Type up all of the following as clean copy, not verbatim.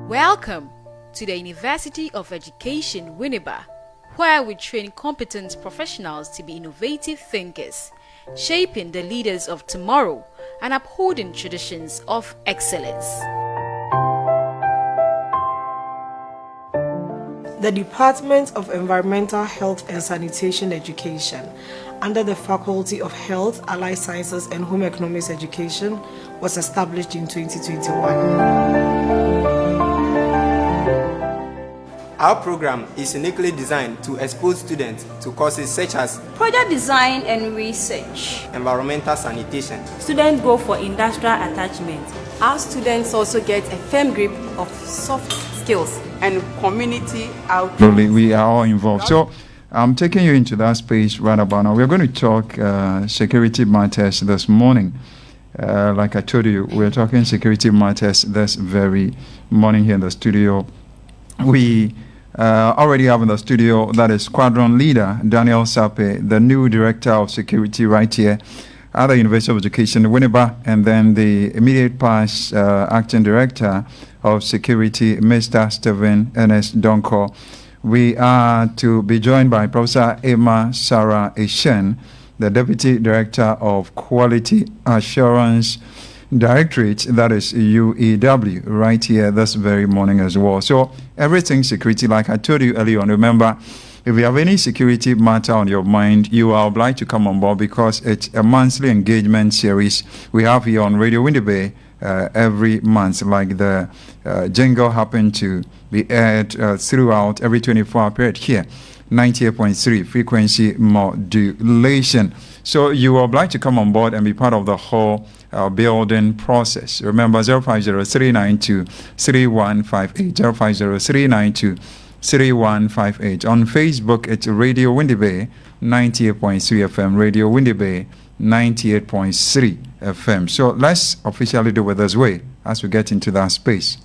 Welcome to the University of Education, Winneba, where we train competent professionals to be innovative thinkers, shaping the leaders of tomorrow and upholding traditions of excellence. The Department of Environmental Health and Sanitation Education, under the Faculty of Health, Allied Sciences and Home Economics Education, was established in 2021. Our program is uniquely designed to expose students to courses such as project design and research, environmental sanitation. Students go for industrial attachment. Our students also get a firm grip of soft skills and community outreach. We are all involved. So I'm taking you into that space right about now. We're going to talk security matters this morning. Like I told you, we're talking security matters this very morning here in the studio. We already have in the studio, that is Squadron Leader Daniel Sape, the new Director of Security right here at the University of Education, Winneba, and then the immediate past Acting Director of Security, Mr. Stephen Ernest Donko. We are to be joined by Professor Emma Sarah Eshen, the Deputy Director of Quality Assurance Directorate, that is UEW, right here this very morning as well. So everything security, like I told you earlier on, remember, if you have any security matter on your mind, you are obliged to come on board because it's a monthly engagement series we have here on Radio Winneba every month, like the jingle happened to be aired throughout every 24-hour period here, 98.3 frequency modulation. So you are obliged to come on board and be part of the whole building process. Remember 050-392-3158, 050-392-3158. On Facebook, it's Radio Winneba 98.3 FM, Radio Winneba 98.3 FM. So let's officially do it this way as we get into that space.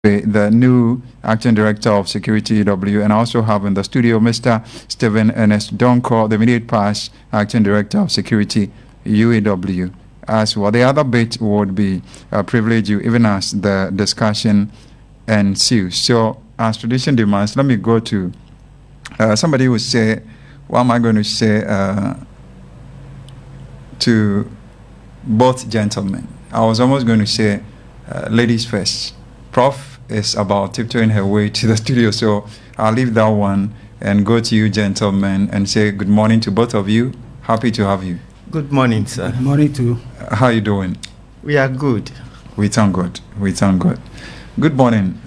The new Acting Director of Security UEW, and I also have in the studio Mr. Stephen Ernest Donko, the immediate past Acting Director of Security UEW. As well, the other bit would be a privilege you even as the discussion ensues. So, as tradition demands, let me go to somebody who say, what am I going to say to both gentlemen? I was almost going to say ladies first. Prof is about tiptoeing her way to the studio, so I'll leave that one and go to you gentlemen and say good morning to both of you. Happy to have you. Good morning, sir. Good morning too. How are you doing? We are good. We thank God. We thank God. Good morning,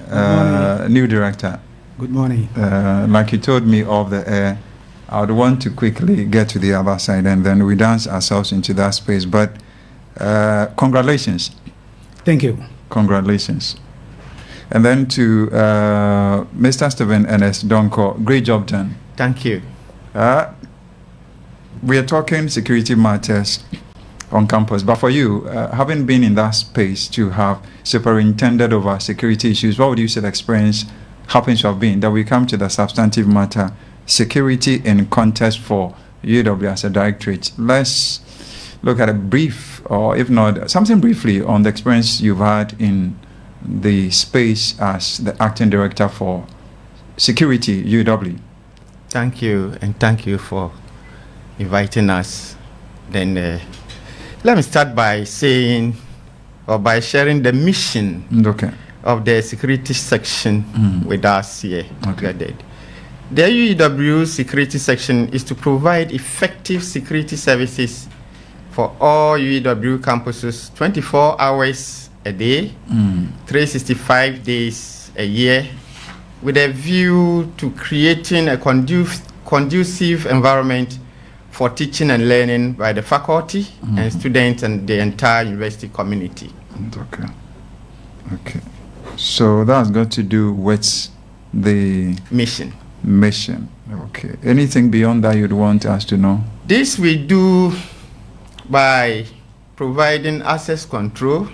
new director. Good morning. Like you told me off the air, I would want to quickly get to the other side and then we dance ourselves into that space. But congratulations. Thank you. Congratulations. And then to Mr. Stephen Ernest Donko, great job done. Thank you. We are talking security matters on campus, but for you, having been in that space to have superintended over security issues, what would you say the experience happens to have been? That we come to the substantive matter, security in context for UEW as a directorate. Let's look at a brief, or if not, something briefly on the experience you've had in the space as the acting director for security, UEW. Thank you, and thank you for inviting us. Then let me start by saying, or by sharing the mission of the security section with us here. Okay. The UEW security section is to provide effective security services for all UEW campuses 24 hours a day, 365 days a year, with a view to creating a conducive environment for teaching and learning by the faculty and students and the entire university community. Okay. So that's got to do with the mission. Okay. Anything beyond that you'd want us to know? This we do by providing access control,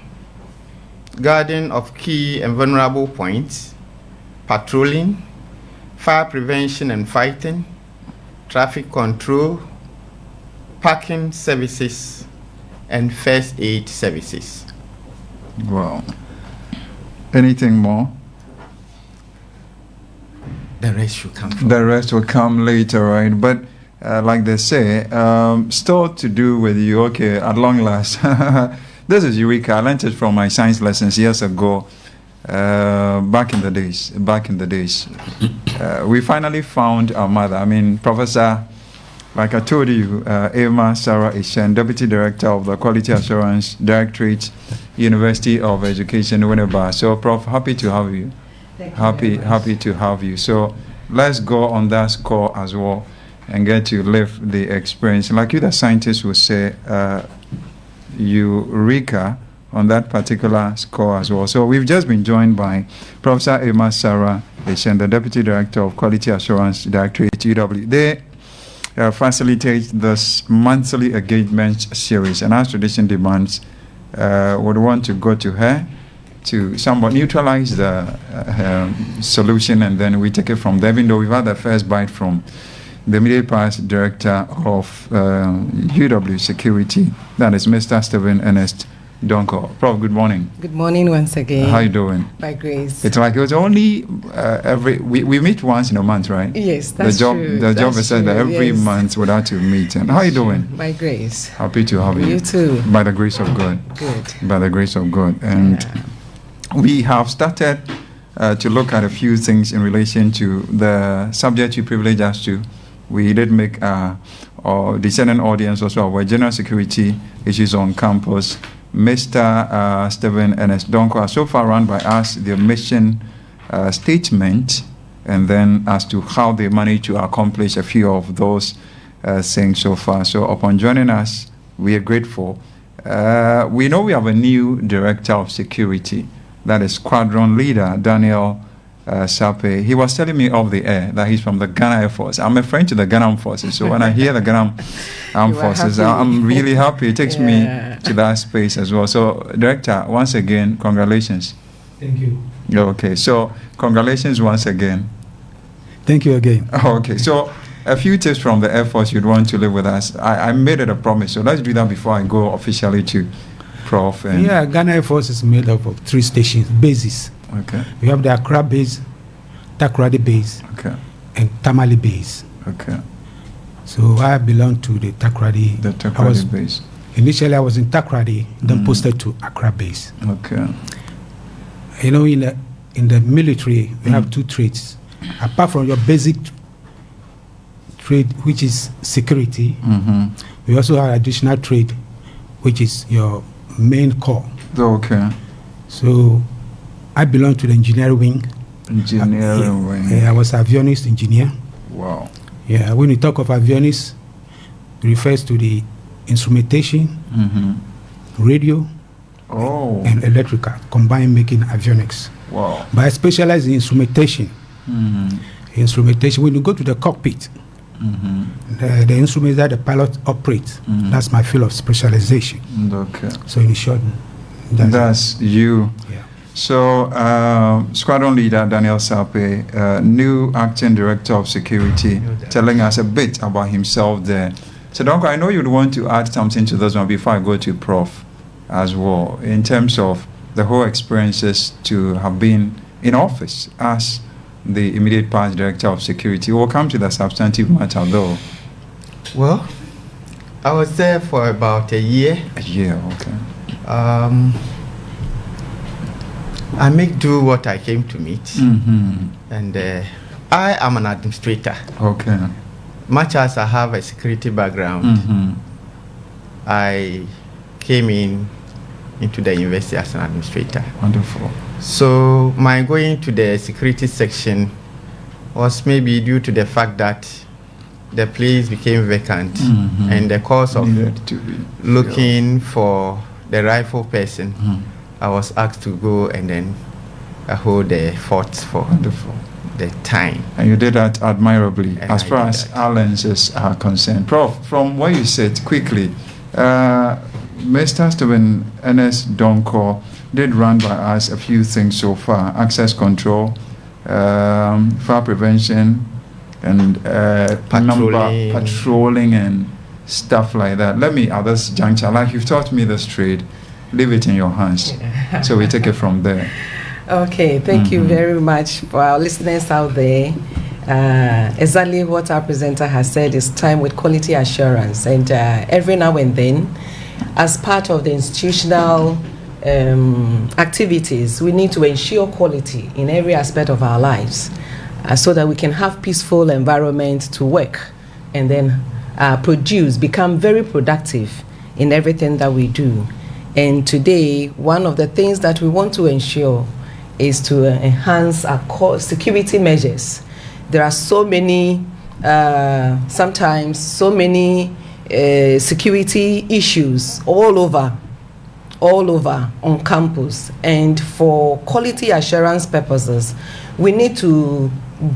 guarding of key and vulnerable points, patrolling, fire prevention and fighting, traffic control, parking services, and first aid services. Wow. Anything more? The rest should come. The rest will come later, right? But like they say, still to do with you. Okay, at long last. This is Eureka. I learned it from my science lessons years ago. Back in the days. We finally found our mother. I mean, Professor, like I told you, Emma Sarah Ishen, Deputy Director of the Quality Assurance Directorate, University of Education, Winneba. So, Prof, happy to have you. Happy to have you. So let's go on that score as well and get to live the experience. Like you, the scientists will say, Eureka on that particular score as well. So we've just been joined by Professor Emma Sarah Ishen, the Deputy Director of Quality Assurance Directorate, UW. They facilitate this monthly engagement series, and as tradition demands, would want to go to her to somewhat neutralize the solution, and then we take it from there, even though we've had the first bite from the immediate past director of UW Security, that is Mr. Stephen Ernest Donko. Prof, good morning. Good morning once again. How you doing? By grace. It's like it was only we meet once in a month, right? Yes, that's true. The job is said that every month we have to meet. And how you doing? By grace. Happy to have you. You too. By the grace of God. Good. By the grace of God. And we have started to look at a few things in relation to the subject you privileged us to. We did make our descendant audience also aware general security issues on campus. Mr. Stephen Ernest Donko has so far run by us the mission statement, and then as to how they managed to accomplish a few of those things so far. So upon joining us, we are grateful. We know we have a new director of security, that is Squadron Leader Daniel Sape. He was telling me off the air that he's from the Ghana Air Force. I'm a friend to the Ghana Armed Forces, so when I hear the Ghana Armed Forces, I'm really happy. It takes me to that space as well. So, Director, once again, congratulations. Thank you. Okay, so congratulations once again. Thank you again. Okay, so a few tips from the Air Force you'd want to live with us. I made it a promise, so let's do that before I go officially to Prof. And Ghana Air Force is made up of 3 stations, bases. Okay. We have the Accra base, Takoradi base, and Tamale base. Okay. So I belong to the Takoradi. The Takoradi base. Initially, I was in Takoradi, then posted to Accra base. Okay. You know, in the military, we have 2 trades. Apart from your basic trade, which is security, we also have additional trade, which is your main core. Okay. So I belong to the engineering wing. Engineering wing. I was avionics engineer. Wow. Yeah, when we talk of avionics, it refers to the instrumentation, radio, and electrical, combined making avionics. Wow. But I specialize in instrumentation. Instrumentation, when you go to the cockpit, the instruments that the pilot operates, that's my field of specialization. Okay. So in short, that's you. Yeah. So, Squadron Leader Daniel Sape, new acting director of security, telling us a bit about himself there. So, Donko, I know you'd want to add something to this one before I go to Prof as well, in terms of the whole experiences to have been in office as the immediate past director of security? We'll come to the substantive matter though. Well, I was there for about a year. A year, okay. I make do what I came to meet. Mm-hmm. And I am an administrator. Okay. Much as I have a security background, Mm-hmm. I came into the university as an administrator. Wonderful. So my going to the security section was maybe due to the fact that the place became vacant, Mm-hmm. and the course of Needed to be looking for the rightful person, Mm-hmm. I was asked to go and then hold the fort for Wonderful. the time. And you did that admirably, And as I far did as that. our lenses are concerned. Prof, from what you said quickly, Mr. Stephen Ernest Donko did run by us a few things so far: access control, fire prevention, and patrolling and stuff like that. Let me, at this juncture, like you've taught me this trade, leave it in your hands. So we take it from there. Okay, thank you very much for our listeners out there. Exactly what our presenter has said is time with quality assurance, and every now and then, as part of the institutional activities, we need to ensure quality in every aspect of our lives, so that we can have peaceful environment to work and then become very productive in everything that we do. And today, one of the things that we want to ensure is to enhance our core security measures. There are so many, sometimes so many security issues all over on campus. And for quality assurance purposes, we need to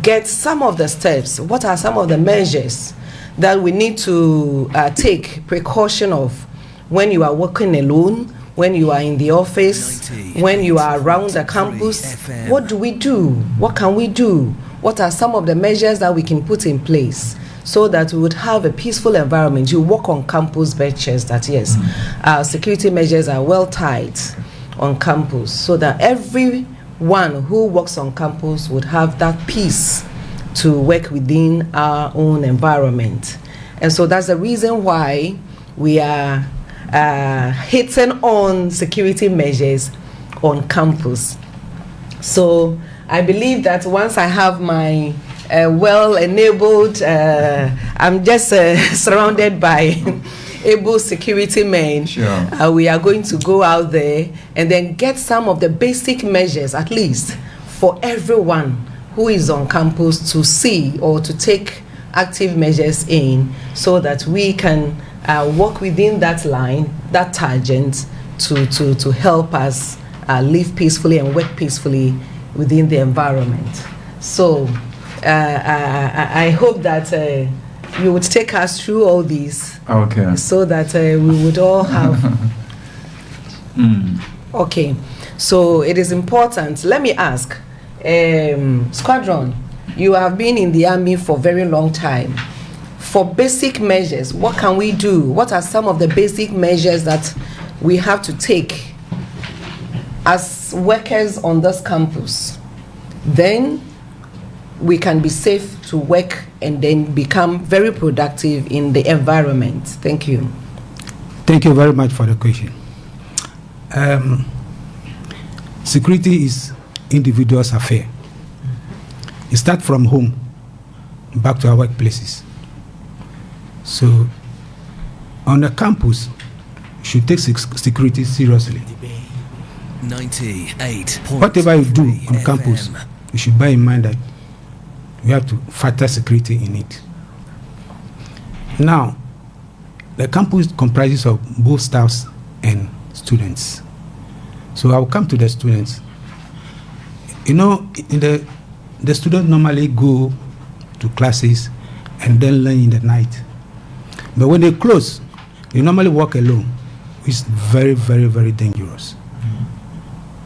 get some of the steps. What are some of the measures that we need to take precaution of when you are working alone, when you are in the office, when you are around the campus? What do we do? What can we do? What are some of the measures that we can put in place so that we would have a peaceful environment? You walk on campus benches that, yes, our security measures are well tied on campus, so that everyone who works on campus would have that peace to work within our own environment. And so that's the reason why we are hitting on security measures on campus. So I believe that once I have my well-enabled, I'm just surrounded by able security men, Sure. We are going to go out there and then get some of the basic measures, at least for everyone who is on campus, to see or to take active measures in, so that we can work within that line, that tangent, to help us live peacefully and work peacefully within the environment. So I hope that you would take us through all these, Okay. so that we would all have. Okay, so it is important. Let me ask, Squadron, you have been in the army for a very long time. For basic measures, what can we do? What are some of the basic measures that we have to take as workers on this campus? Then we can be safe to work and then become very productive in the environment. Thank you. Thank you very much for the question. Security is individual's affair. It starts from home back to our workplaces. So on the campus, you should take security seriously. 98. Whatever you do on campus, you should bear in mind that you have to factor security in it. Now, the campus comprises of both staffs and students. So I will come to the students. You know, in the students normally go to classes and then learn in the night. But when they close, they normally walk alone, which is very, very, very dangerous.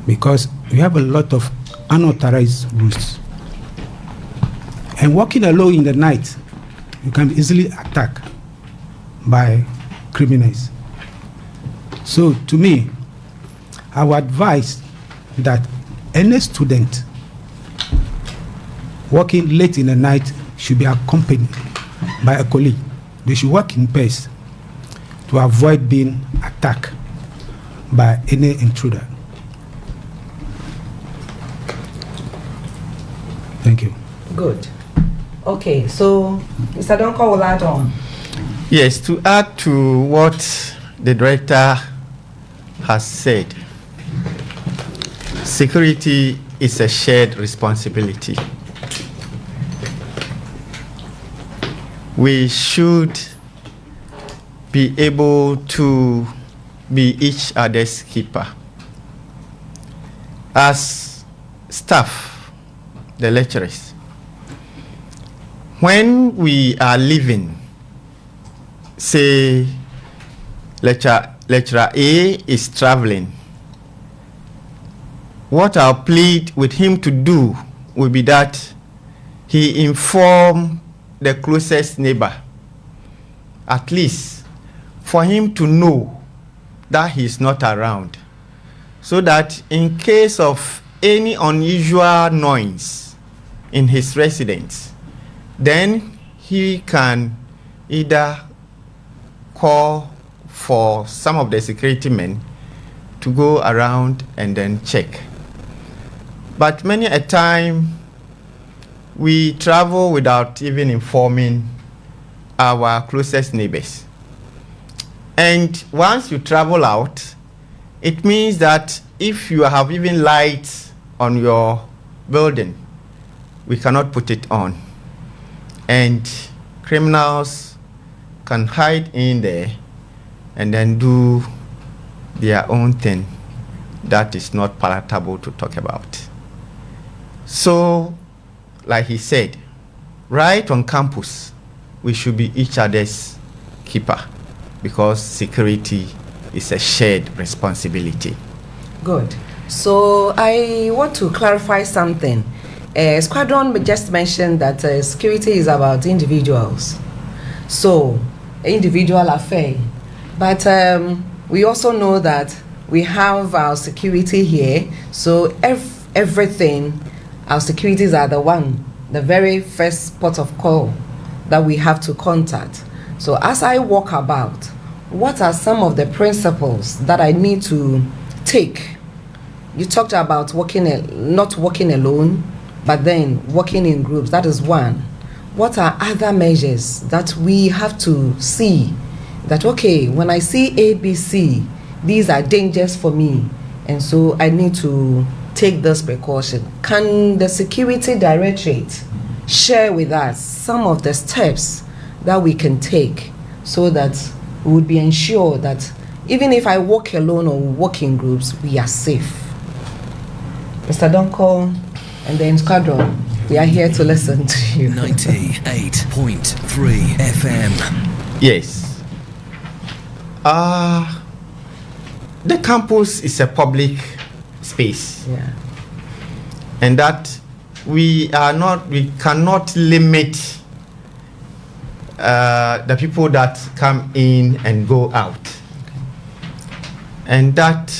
Because we have a lot of unauthorized routes. And walking alone in the night, you can be easily attacked by criminals. So to me, I would advise that any student working late in the night should be accompanied by a colleague. They should work in pairs to avoid being attacked by any intruder. Thank you. Good. Okay, so Mr. Donko will add on. Yes, to add to what the director has said, security is a shared responsibility. We should be able to be each other's keeper. As staff, the lecturers, when we are leaving, say lecturer A is traveling, what I'll plead with him to do will be that he inform the closest neighbor, at least for him to know that he's not around, so that in case of any unusual noise in his residence, then he can either call for some of the security men to go around and then check. But many a time we travel without even informing our closest neighbors. And once you travel out, it means that if you have even lights on your building, we cannot put it on. And criminals can hide in there and then do their own thing that is not palatable to talk about. So, like he said, right on campus, we should be each other's keeper, because security is a shared responsibility. Good. So I want to clarify something. Squadron just mentioned that security is about individuals. So, individual affair. But we also know that we have our security here. So everything, our securities are the very first port of call that we have to contact. So as I walk about, what are some of the principles that I need to take? You talked about not working alone, but then working in groups. That is one. What are other measures that we have to see that, okay, when I see ABC, these are dangers for me, and so I need to take this precaution? Can the security directorate share with us some of the steps that we can take so that we would be ensured that even if I walk alone or walk in groups, we are safe? Mr. Donko and the Squadron, we are here to listen to you. 98.3 FM. Yes. The campus is a public space. Yeah. And that we cannot limit the people that come in and go out. Okay. And that,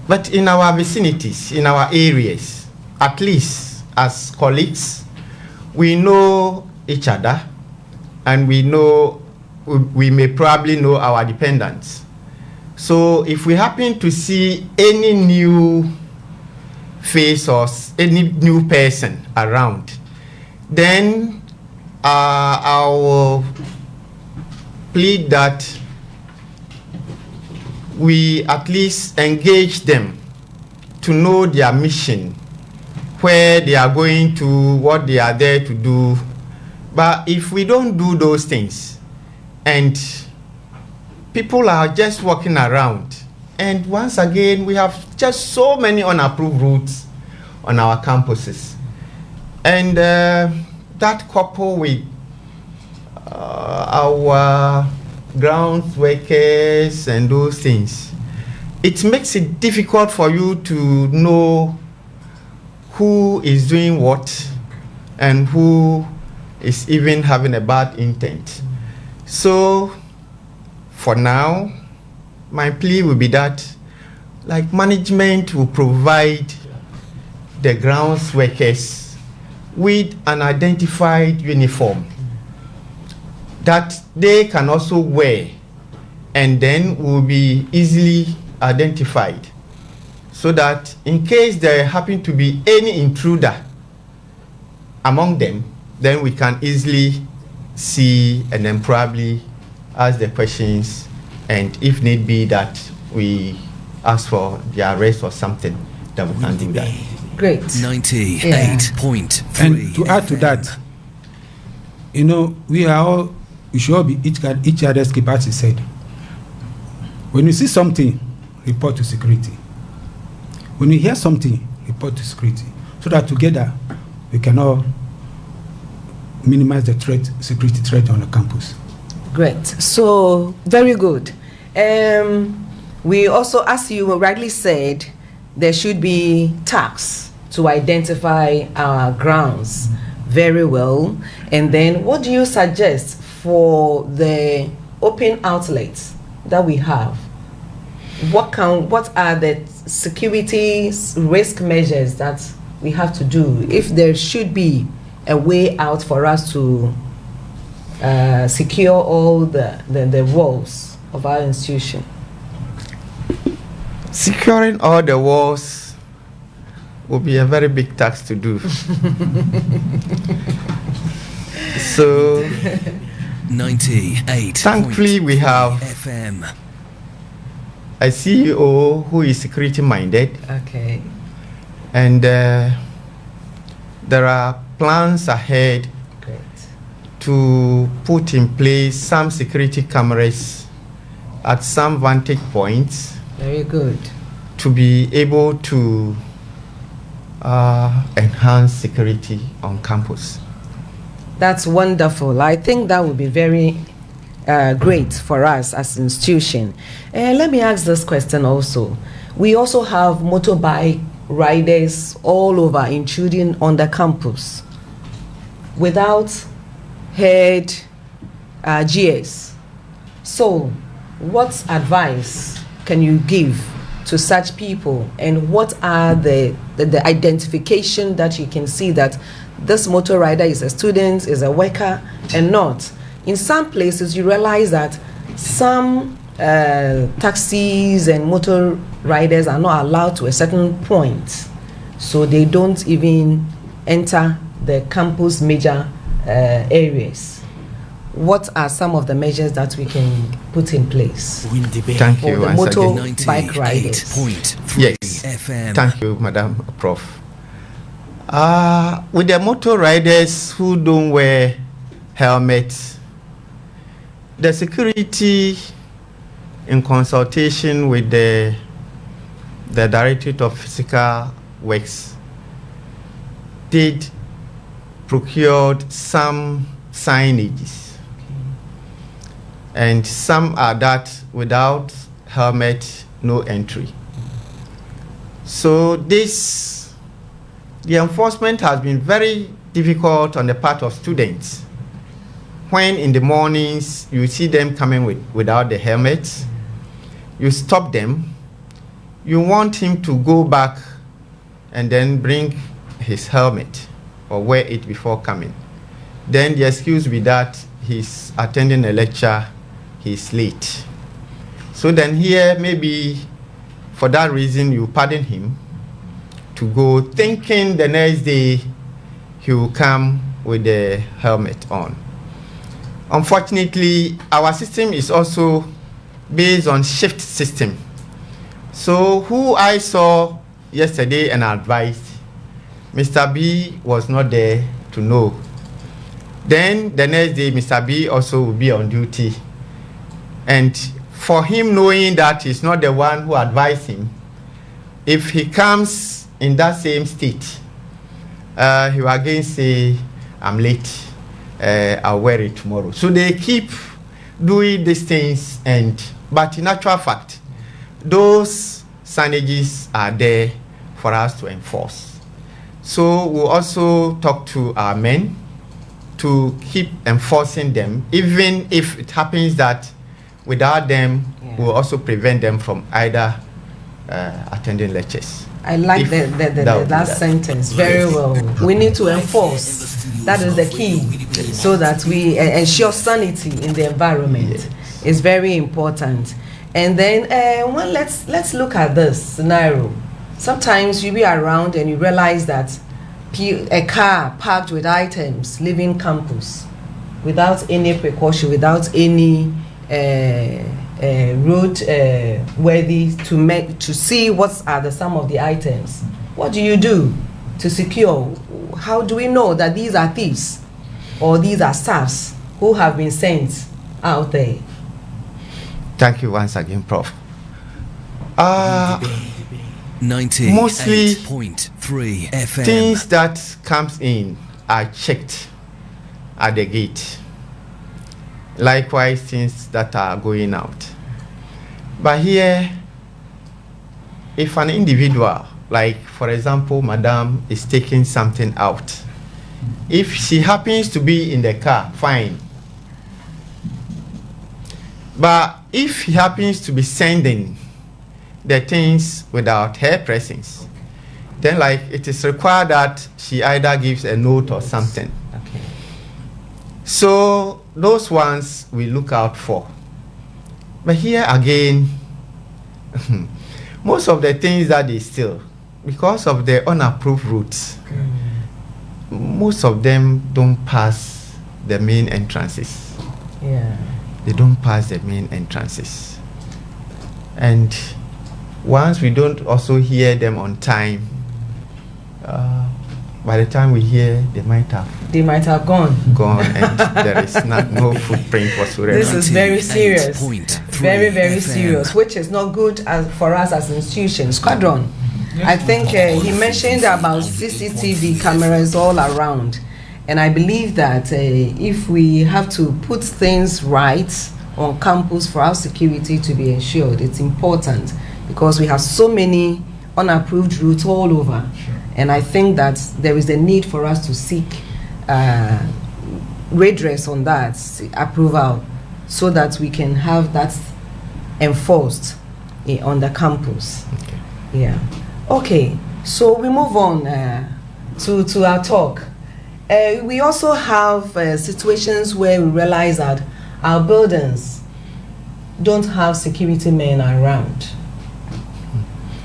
but in our vicinities, in our areas, at least as colleagues, we know each other, and we may probably know our dependents. So if we happen to see any new face or any new person around, then I will plead that we at least engage them to know their mission, where they are going to, what they are there to do. But if we don't do those things, and people are just walking around, and once again, we have just so many unapproved routes on our campuses. And that coupled with our ground workers and those things, it makes it difficult for you to know who is doing what and who is even having a bad intent. So, for now, my plea will be that like management will provide the grounds workers with an identified uniform that they can also wear, and then will be easily identified, so that in case there happen to be any intruder among them, then we can easily see and then probably ask the questions, and if need be that we ask for the arrest or something, that we can do that. Great. 98.3. And to add to that, we should all be each other's keeper, as he said. When you see something, report to security. When you hear something, report to security, so that together we can all minimize the security threat on the campus. Great. So, very good. We also, as you rightly said, there should be tags to identify our grounds very well. And then what do you suggest for the open outlets that we have? What are the security risk measures that we have to do if there should be a way out for us to secure all the walls of our institution? Securing all the walls will be a very big task to do. So 98. Thankfully, we have FM. A CEO who is security minded. Okay. And there are plans ahead to put in place some security cameras at some vantage points. Very good. To be able to enhance security on campus. That's wonderful. I think that would be very great for us as an institution. Let me ask this question also. We also have motorbike riders all over, intruding on the campus without head GS. So, what advice can you give to such people, and what are the identification that you can see that this motor rider is a student, is a worker, and not? In some places, you realize that some taxis and motor riders are not allowed to a certain point, so they don't even enter the campus major areas. What are some of the measures that we can put in place Thank for you, the motorbike riders? Yes, thank you, Madam Prof. With the motor riders who don't wear helmets, the security, in consultation with the Directorate of Physical Works, did procure some signages. And some are that without helmet, no entry. So the enforcement has been very difficult on the part of students. When in the mornings you see them coming without the helmets, you stop them, you want him to go back and then bring his helmet or wear it before coming. Then the excuse will be that he's attending a lecture, he's late. So then here, maybe for that reason, you pardon him to go, thinking the next day he will come with the helmet on. Unfortunately, our system is also based on shift system. So who I saw yesterday and advised, Mr. B was not there to know. Then the next day, Mr. B also will be on duty. And for him knowing that he's not the one who advised him, if he comes in that same state, he will again say, I'm late, I'll wear it tomorrow. So they keep doing these things, but in actual fact, those signages are there for us to enforce. So we'll also talk to our men to keep enforcing them, even if it happens that without them, we'll also prevent them from either attending lectures. I like the last sentence very well. We need to enforce. That is the key, so that we ensure sanity in the environment. Yes. Is very important. And then, well, let's look at this scenario. Sometimes you be around and you realize that a car parked with items leaving campus without any precaution, without any road worthy to see what are some of the items. What do you do to secure? How do we know that these are thieves or these are staffs who have been sent out there? Thank you once again, Prof. 98.3 FM. Things that comes in are checked at the gate. Likewise, things that are going out. But here, if an individual, like for example, Madam is taking something out, if she happens to be in the car, fine. But if he happens to be sending the things without her presence, then like it is required that she either gives a note or something. Okay. So those ones we look out for. But here again, most of the things that they steal, because of the unapproved routes, most of them don't pass the main entrances. Yeah. They don't pass the main entrances. And once we don't also hear them on time, by the time we hear, they might have gone and there is no footprint whatsoever. This is very serious, very, very serious, which is not good for us as institutions. Squadron, I think he mentioned about CCTV cameras all around. And I believe that if we have to put things right on campus for our security to be ensured, it's important because we have so many unapproved routes all over. Sure. And I think that there is a need for us to seek redress on that approval so that we can have that enforced on the campus. Okay. Yeah. Okay, so we move on to our talk. We also have situations where we realize that our buildings don't have security men around,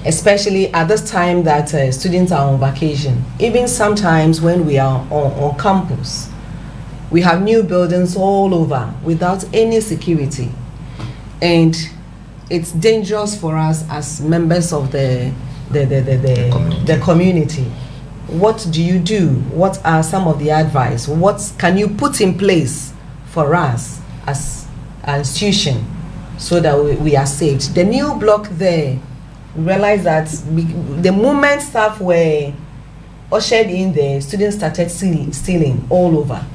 especially at this time that students are on vacation. Even sometimes when we are on campus, we have new buildings all over without any security. And it's dangerous for us as members of the community. What do you do? What are some of the advice? What can you put in place for us as an institution so that we are saved? The new block there, we realized that the moment staff were ushered in there, students started stealing all over.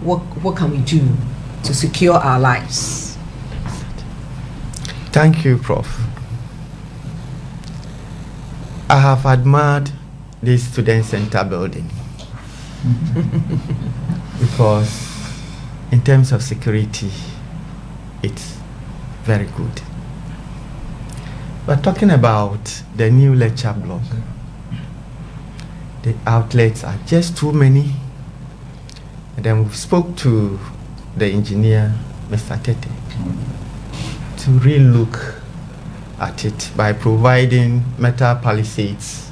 What can we do to secure our lives? Thank you, Prof. I have admired this student center building because in terms of security, it's very good. But talking about the new lecture block, the outlets are just too many. And then we spoke to the engineer, Mr. Tete, to really look at it by providing metal palisades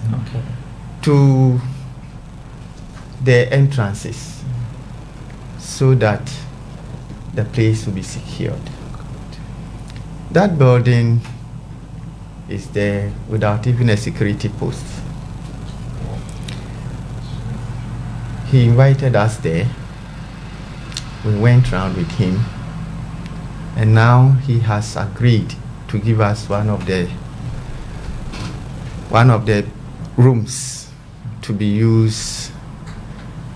to the entrances so that the place will be secured. That building is there without even a security post. He invited us there. We went round with him, and now he has agreed to give us one of the rooms to be used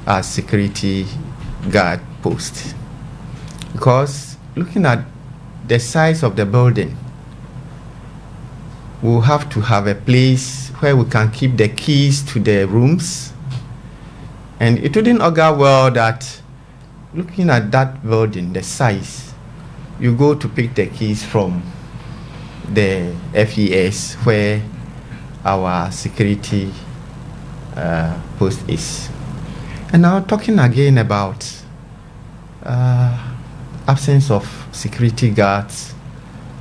as security guard post. Because looking at the size of the building, we'll have to have a place where we can keep the keys to the rooms. And it wouldn't augur well that looking at that building, the size, you go to pick the keys from the FES where our security post is. And now talking again about absence of security guards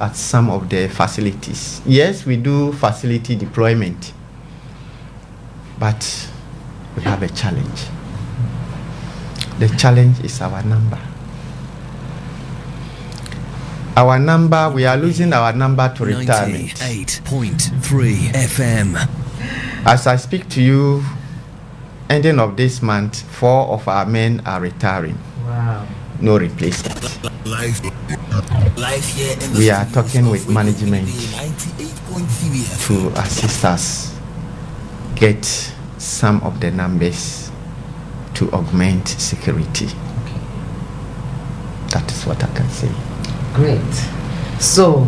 at some of the facilities. Yes, we do facility deployment, but we have a challenge. The challenge is our number. Our number, we are losing our number to retirement. 98.3 FM. As I speak to you, ending of this month, 4 of our men are retiring. Wow. No replacement. We are talking with management to assist us get some of the numbers to augment security. Okay. That is what I can say. Great. So,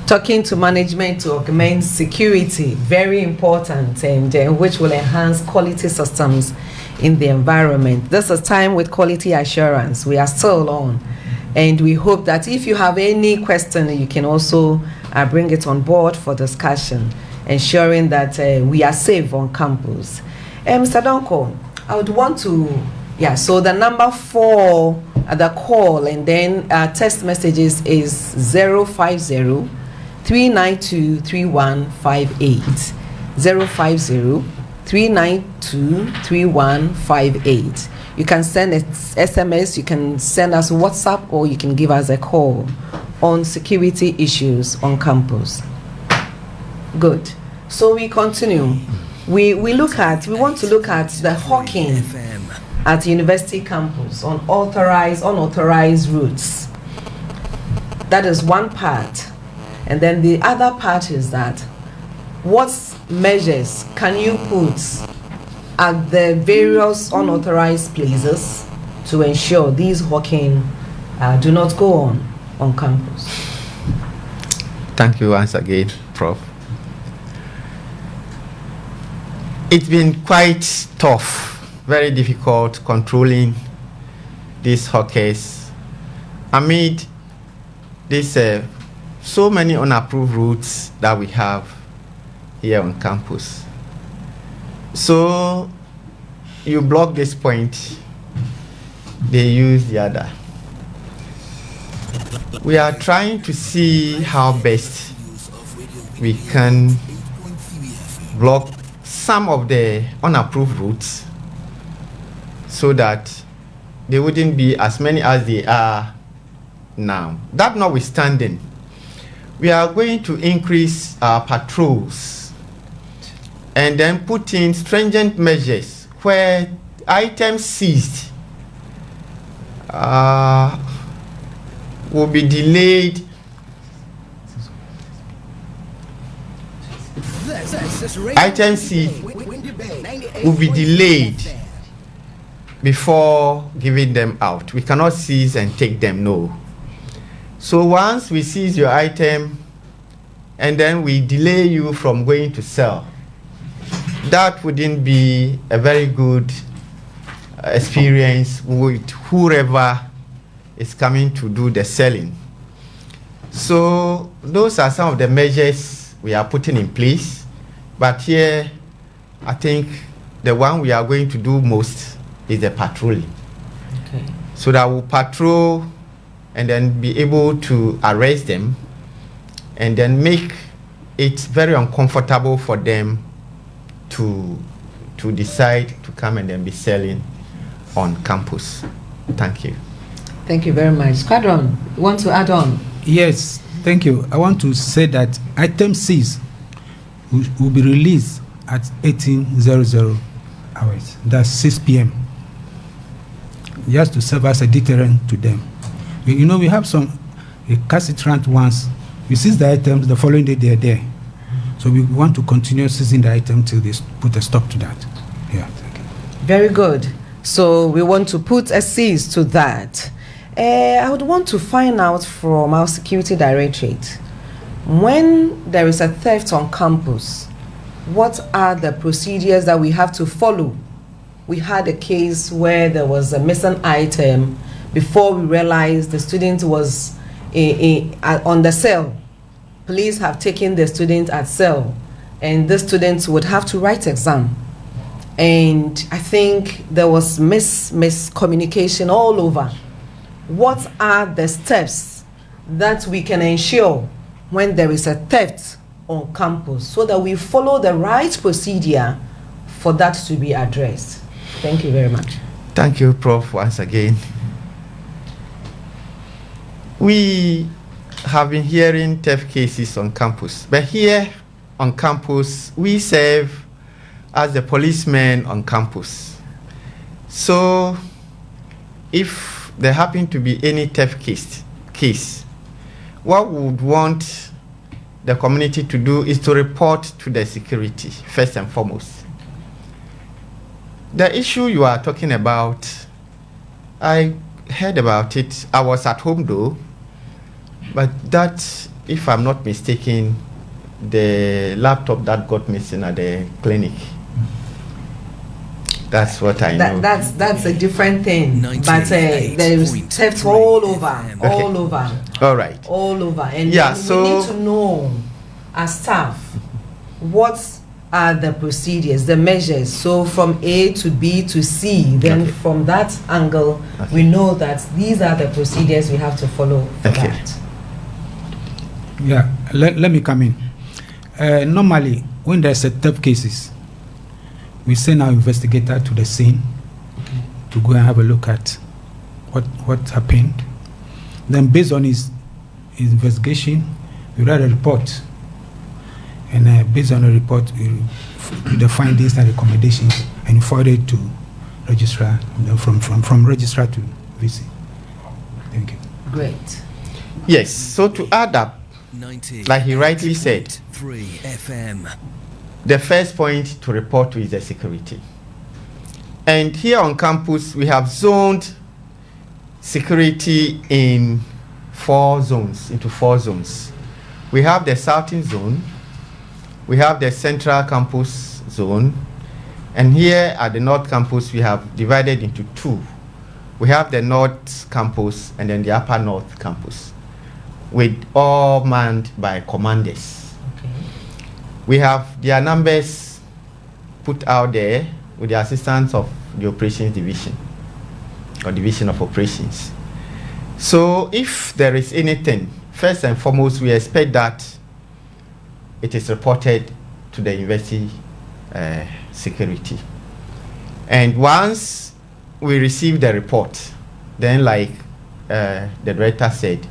talking to management to augment security, very important, and which will enhance quality systems in the environment. This is Time with Quality Assurance. We are still on, and we hope that if you have any question, you can also bring it on board for discussion, ensuring that we are safe on campus. Mr. Donko, I would want to, so the number 4 at the call and then text messages is 050 392 3158. 050 392 3158. You can send a SMS, you can send us WhatsApp, or you can give us a call on security issues on campus. Good. So we continue. We want to look at the hawking at university campus on unauthorized routes. That is one part. And then the other part is that what measures can you put at the various unauthorized places to ensure these hawking do not go on campus? Thank you once again, Prof. It's been quite tough, very difficult controlling these hawkers amid this so many unapproved routes that we have here on campus. So you block this point, they use the other. We are trying to see how best we can block some of the unapproved routes so that they wouldn't be as many as they are now. That notwithstanding, we are going to increase our patrols and then put in stringent measures where items seized will be delayed. Items seized will be delayed before giving them out. We cannot seize and take them, no. So once we seize your item and then we delay you from going to sell, that wouldn't be a very good experience with whoever is coming to do the selling. So those are some of the measures we are putting in place. But here, I think the one we are going to do most is the patrolling. Okay. So that we'll patrol and then be able to arrest them and then make it very uncomfortable for them to decide to come and then be selling on campus. Thank you. Thank you very much. Squadron, you want to add on? Yes, thank you. I want to say that item seized will be released at 1800 hours. That's 6 p.m. Just to serve as a deterrent to them. You know, we have some recalcitrant ones. We seize the items, the following day they are there. So we want to continue seizing the item till they put a stop to that. Yeah, thank you. Very good. So we want to put a cease to that. I would want to find out from our security directorate, when there is a theft on campus, what are the procedures that we have to follow? We had a case where there was a missing item before we realized the student was on the cell. police have taken the students at cell, and the students would have to write exam. And I think there was miscommunication all over. What are the steps that we can ensure when there is a theft on campus so that we follow the right procedure for that to be addressed? Thank you very much. Thank you, Prof, once again. We have been hearing theft cases on campus, but here on campus, we serve as the policemen on campus. So if there happen to be any theft case, what we would want the community to do is to report to the security, first and foremost. The issue you are talking about, I heard about it. I was at home though, but that, if I'm not mistaken, the laptop that got missing at the clinic. That's what I know. That's a different thing. But there is theft all over, all over. All right. All over. And yeah, so we need to know as staff what are the procedures, the measures. So from A to B to C, then from that angle, we know that these are the procedures we have to follow for that. Yeah, let me come in. Normally, when there's a theft cases, we send our investigator to the scene to go and have a look at what happened. Then based on his investigation, we write a report. And based on the report, we do the findings and recommendations and forward it to registrar, from registrar to VC. Thank you. Great. Yes, so to add up, like he rightly said, 3 FM. The first point to report to is the security. And here on campus, we have zoned security in into four zones. We have the southern zone, we have the central campus zone, and here at the north campus, we have divided into two. We have the north campus and then the upper north campus, with all manned by commanders. We have their numbers put out there with the assistance of the operations division or division of operations. So if there is anything, first and foremost, we expect that it is reported to the university security. And once we receive the report, then like the director said,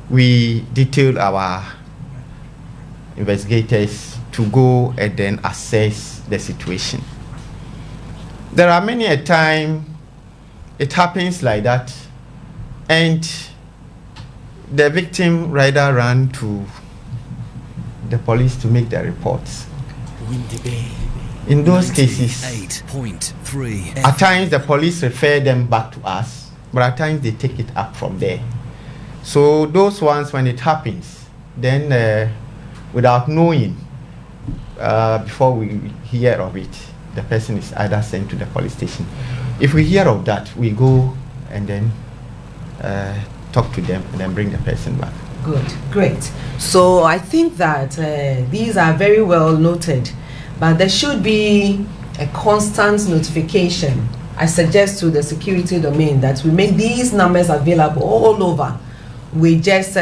we detail our investigators to go and then assess the situation. There are many a time it happens like that, and the victim rather ran to the police to make their reports. In those cases, 8.3 at times the police refer them back to us, but at times they take it up from there. So those ones, when it happens, then without knowing, before we hear of it, the person is either sent to the police station. If we hear of that, we go and then talk to them and then bring the person back. Good, great. So I think that these are very well noted, but there should be a constant notification. I suggest to the security domain that we make these numbers available all over. We just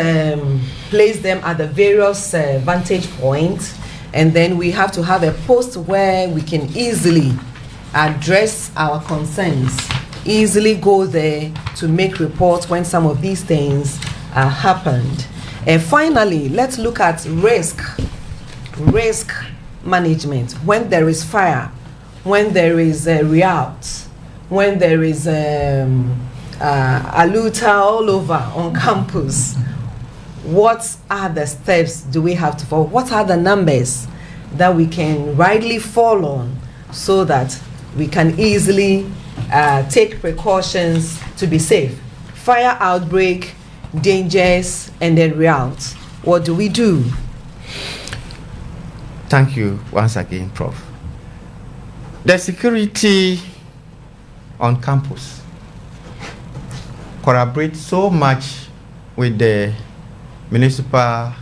place them at the various vantage points, and then we have to have a post where we can easily address our concerns, easily go there to make reports when some of these things happened. And finally, let's look at risk management. When there is fire, when there is a riot, when there is aluta all over on campus, what are the steps do we have to follow? What are the numbers that we can rightly fall on so that we can easily take precautions to be safe? Fire outbreak, dangers, and then riot. What do we do? Thank you once again, Prof. The security on campus collaborates so much with the municipal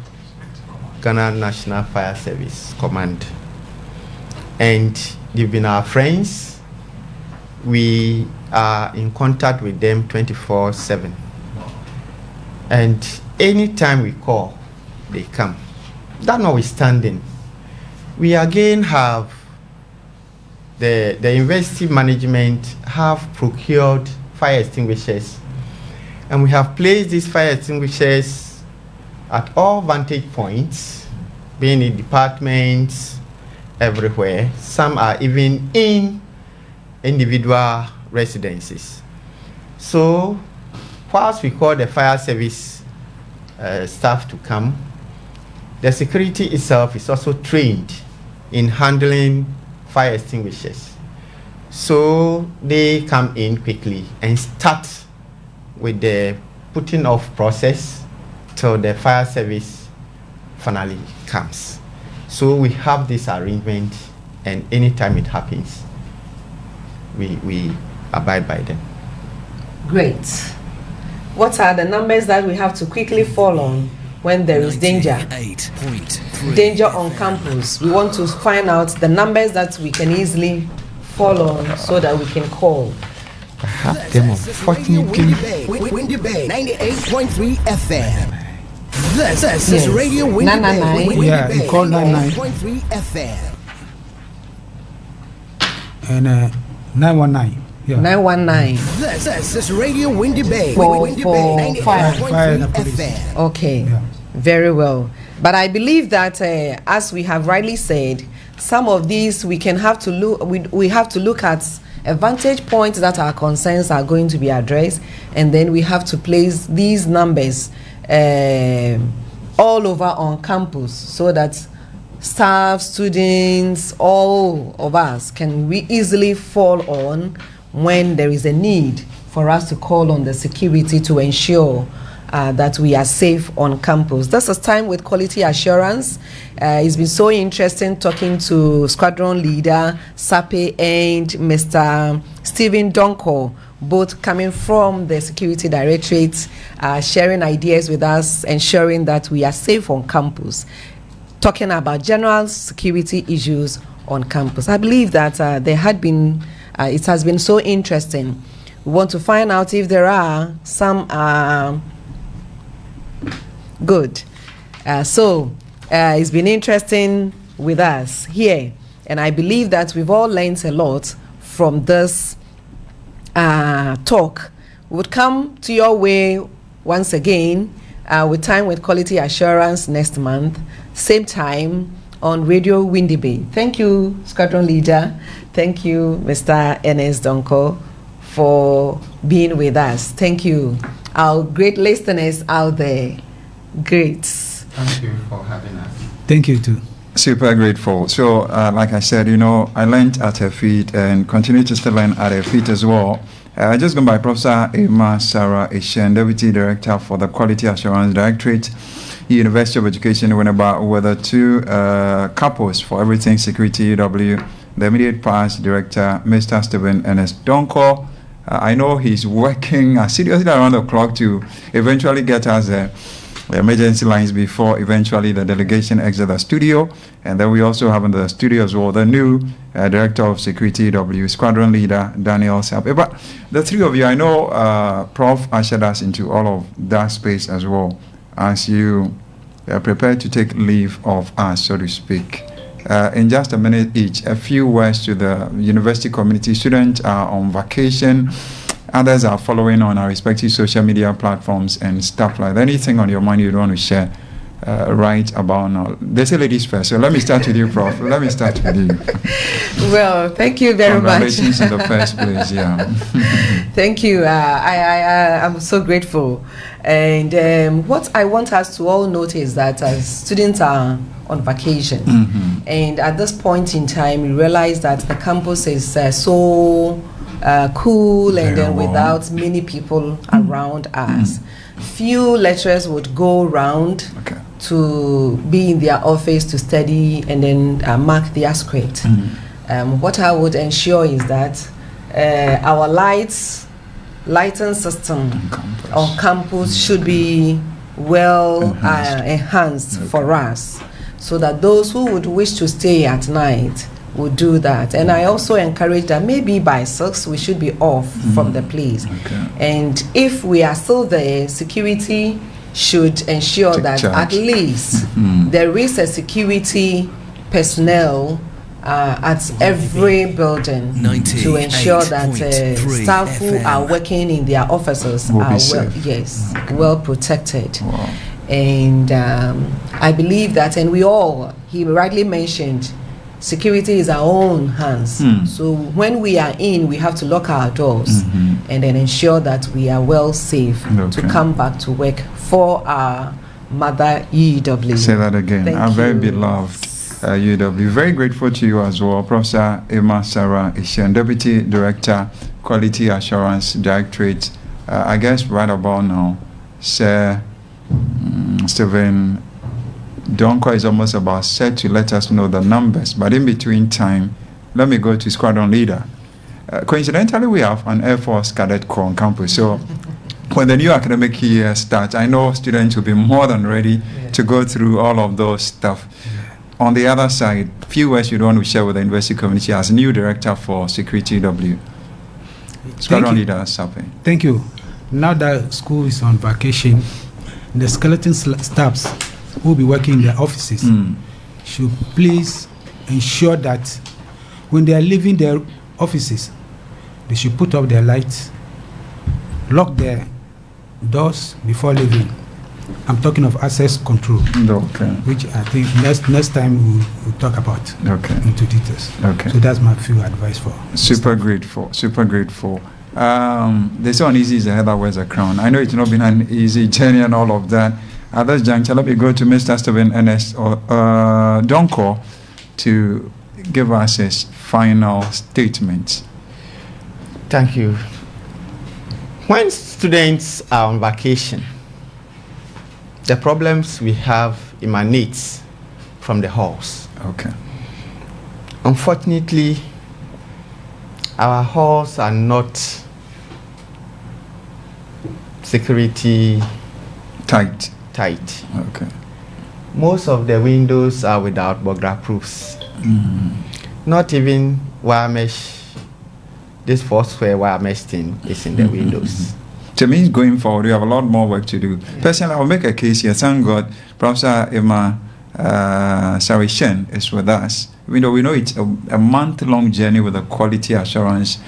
Ghana National Fire Service Command. And they've been our friends. We are in contact with them 24/7. And anytime we call, they come. That notwithstanding, we again have the university management have procured fire extinguishers, and we have placed these fire extinguishers at all vantage points, being in departments, everywhere. Some are even in individual residences. So whilst we call the fire service staff to come, the security itself is also trained in handling fire extinguishers. So they come in quickly and start with the putting off process till the fire service finally comes. So we have this arrangement, and anytime it happens, we abide by them. Great. What are the numbers that we have to quickly fall on when there is danger? Danger on campus. We want to find out the numbers that we can easily fall on so that we can call. I have them, unfortunately. Windy Bay 98.3 FM. This is Radio Windy Bay. Yeah, you call 99. 98.3 FM. And 919. Yeah. 919. This is Radio Windy Bay. For fire. Fire and police. FM. Okay, Yeah. very well. But I believe that, as we have rightly said, some of these we can have to look. We have to look at a vantage point that our concerns are going to be addressed, and then we have to place these numbers all over on campus so that staff, students, all of us can easily fall on when there is a need for us to call on the security to ensure that we are safe on campus. This is Time with Quality Assurance. It's been so interesting talking to Squadron Leader Sape and Mr. Stephen Donko, both coming from the Security Directorate, sharing ideas with us, ensuring that we are safe on campus, talking about general security issues on campus. I believe that there had been, it has been so interesting. We want to find out if there are some good. So it's been interesting with us here, and I believe that we've all learned a lot from this talk. We would come to your way once again with Time with Quality Assurance next month, same time on Radio Windy Bay. Thank you, Squadron Leader. Thank you, Mr. Ernest Donko, for being with us. Thank you, our great listeners out there. Great. Thank you for having us. Thank you too. Super grateful. So, like I said, I learned at her feet and continue to still learn at her feet as well. Just gone by Professor Emma Sarah Eshen, Deputy Director for the Quality Assurance Directorate, University of Education, Winneba, with the two couples for everything security UW, the immediate past director, Mr. Stephen Ernest Donko. I know he's working seriously around the clock to eventually get us the emergency lines before eventually the delegation exit the studio. And then we also have in the studio as well the new Director of Security UW, Squadron Leader Daniel Sape. But the three of you, I know Prof ushered us into all of that space as well, as you prepare to take leave of us, so to speak. In just a minute each, a few words to the university community. Students are on vacation. Others are following on our respective social media platforms and stuff like that. Anything on your mind you want to share right about now? They say ladies first, so let me start with you, Prof. Let me start with you. Well, thank you very much. Congratulations in the first place, yeah. Thank you. I'm so grateful. And what I want us to all notice that students are on vacation. Mm-hmm. And at this point in time, we realize that the campus is so cool and then without many people around us. Few lecturers would go around to be in their office to study and then mark their script. What I would ensure is that our lighting system on campus should be well enhanced for us, so that those who would wish to stay at night would do that. And I also encourage that maybe by 6 we should be off from the place. And if we are still there, security should ensure that at least there is a security personnel at every building to ensure that staff who are working in their offices are well protected. And I believe that, and he rightly mentioned, security is our own hands. So when we are in, we have to lock our doors and then ensure that we are well safe to come back to work for our mother UEW. Say that again. Our very beloved UEW. Very grateful to you as well, Professor Emma Sarah Ishen, Deputy Director, Quality Assurance Directorate. I guess right about now, Sir Stephen Donko is almost about set to let us know the numbers, but in between time, let me go to Squadron Leader. Coincidentally, we have an Air Force Cadet Corps on campus, so when the new academic year starts, I know students will be more than ready to go through all of those stuff. On the other side, few words you don't want to share with the university community as new director for Security UEW. Squadron Leader Sapi. Thank you. Now that school is on vacation, the skeleton staffs who will be working in their offices should please ensure that when they are leaving their offices, they should put up their lights, lock their doors before leaving. I'm talking of access control, which I think next time we'll talk about into details. So that's my few advice for. Super grateful. They say uneasy is the head that wears a crown. I know it's not been an easy journey and all of that. At this juncture, let me go to Mr. Stephen Ernest Donko to give us his final statement. Thank you. When students are on vacation, the problems we have emanates from the halls. Unfortunately, our halls are not security tight. Most of the windows are without burglar proofs. Not even wire mesh. This Foursquare wire mesh thing is in the windows. To me, going forward, we have a lot more work to do. Personally, I'll make a case here. Thank God, Professor Emma Sarishen is with us. We know it's a month-long journey with a quality assurance.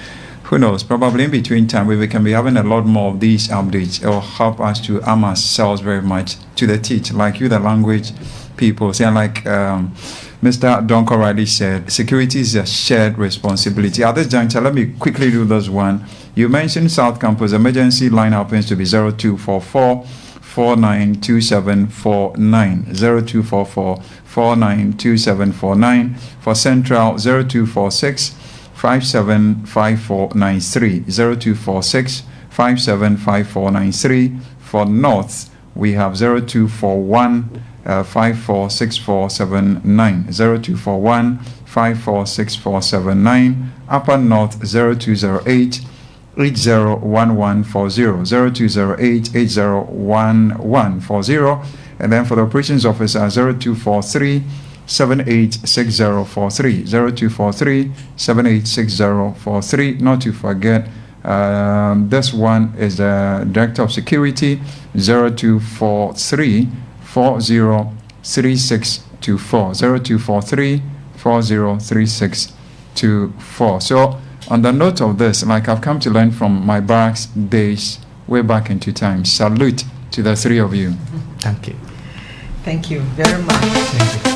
Who knows? Probably in between time, we can be having a lot more of these updates. It will help us to arm ourselves very much to the teach. Like you, the language people, say like Mr. Donko rightly said, security is a shared responsibility. At this juncture, let me quickly do this one. You mentioned South Campus. Emergency line happens to be 0244 492749. 0244 492749. For Central, 0246 575493. 0246 575493. For North, we have 0241 546479. 0241 546479. Upper North, 0208 801140. 0208 801140. And then for the operations officer, 0243 786043. 0243 786043. Not to forget, this one is the Director of Security, 0243 403624. 0243 403624. So on the note of this, like I've come to learn from my barracks days way back into time, salute to the three of you. Thank you. Thank you very much. Thank you.